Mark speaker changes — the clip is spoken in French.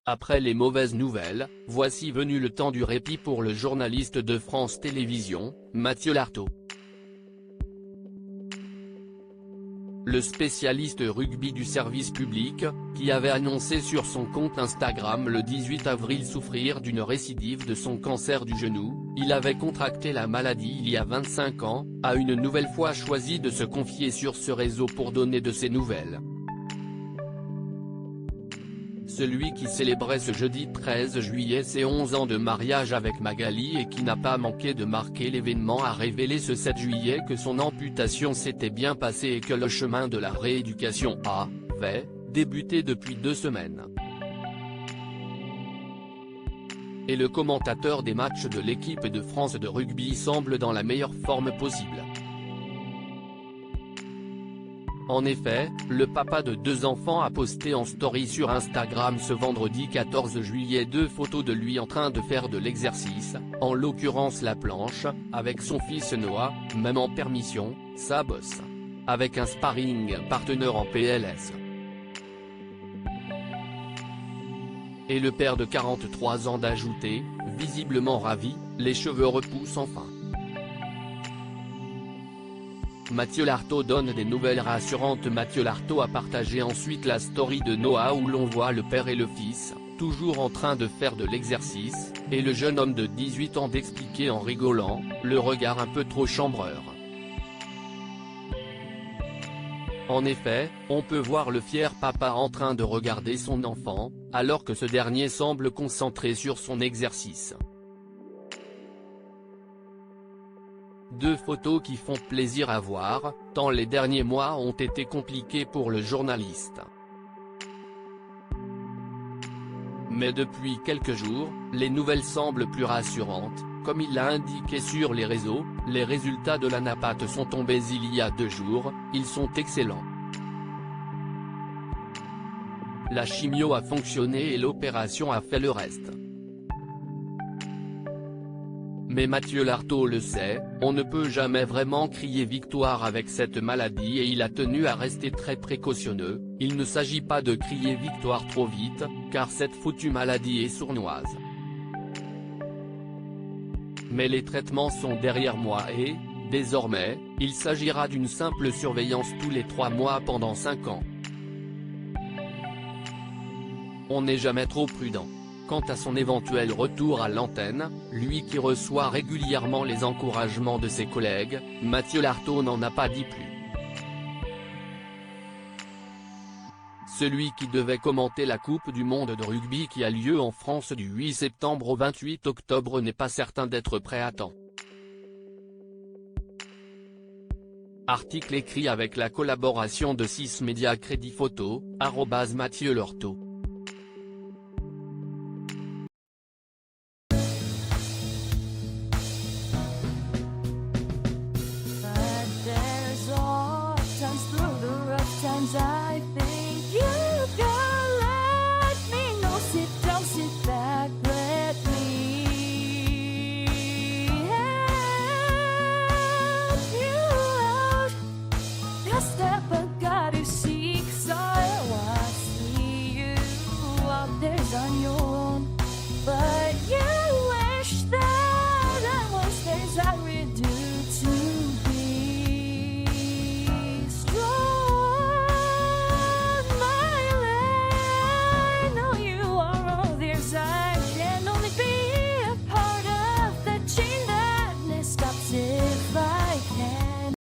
Speaker 1: Après les mauvaises nouvelles, voici venu le temps du répit pour le journaliste de France Télévisions, Mathieu Lartaud. Le spécialiste rugby du service public, qui avait annoncé sur son compte Instagram le 18 avril souffrir d'une récidive de son cancer du genou, il avait contracté la maladie il y a 25 ans, a une nouvelle fois choisi de se confier sur ce réseau pour donner de ses nouvelles. Celui qui célébrait ce jeudi 13 juillet ses 11 ans de mariage avec Magali et qui n'a pas manqué de marquer l'événement a révélé ce 7 juillet que son amputation s'était bien passée et que le chemin de la rééducation avait débuté depuis 2 semaines. Et le commentateur des matchs de l'équipe de France de rugby semble dans la meilleure forme possible. En effet, le papa de 2 enfants a posté en story sur Instagram ce vendredi 14 juillet 2 photos de lui en train de faire de l'exercice, en l'occurrence la planche, avec son fils Noah, même en permission, sa bosse. Avec un sparring partenaire en PLS. Et le père de 43 ans d'ajouter, visiblement ravi, les cheveux repoussent enfin. Mathieu Lartaud donne des nouvelles rassurantes. Mathieu Lartaud a partagé ensuite la story de Noah où l'on voit le père et le fils, toujours en train de faire de l'exercice, et le jeune homme de 18 ans d'expliquer en rigolant, le regard un peu trop chambreur. En effet, on peut voir le fier papa en train de regarder son enfant, alors que ce dernier semble concentré sur son exercice. 2 photos qui font plaisir à voir, tant les derniers mois ont été compliqués pour le journaliste. Mais depuis quelques jours, les nouvelles semblent plus rassurantes, comme il l'a indiqué sur les réseaux, les résultats de la NAPAT sont tombés il y a 2 jours, ils sont excellents. La chimio a fonctionné et l'opération a fait le reste. Mais Mathieu Lartaud le sait, on ne peut jamais vraiment crier victoire avec cette maladie et il a tenu à rester très précautionneux, il ne s'agit pas de crier victoire trop vite, car cette foutue maladie est sournoise. Mais les traitements sont derrière moi et, désormais, il s'agira d'une simple surveillance tous les 3 mois pendant 5 ans. On n'est jamais trop prudent. Quant à son éventuel retour à l'antenne, lui qui reçoit régulièrement les encouragements de ses collègues, Mathieu Lartaud n'en a pas dit plus. Celui qui devait commenter la Coupe du monde de rugby qui a lieu en France du 8 septembre au 28 octobre n'est pas certain d'être prêt à temps. Article écrit avec la collaboration de 6 médias Crédit Photo, @Mathieu Lartaud.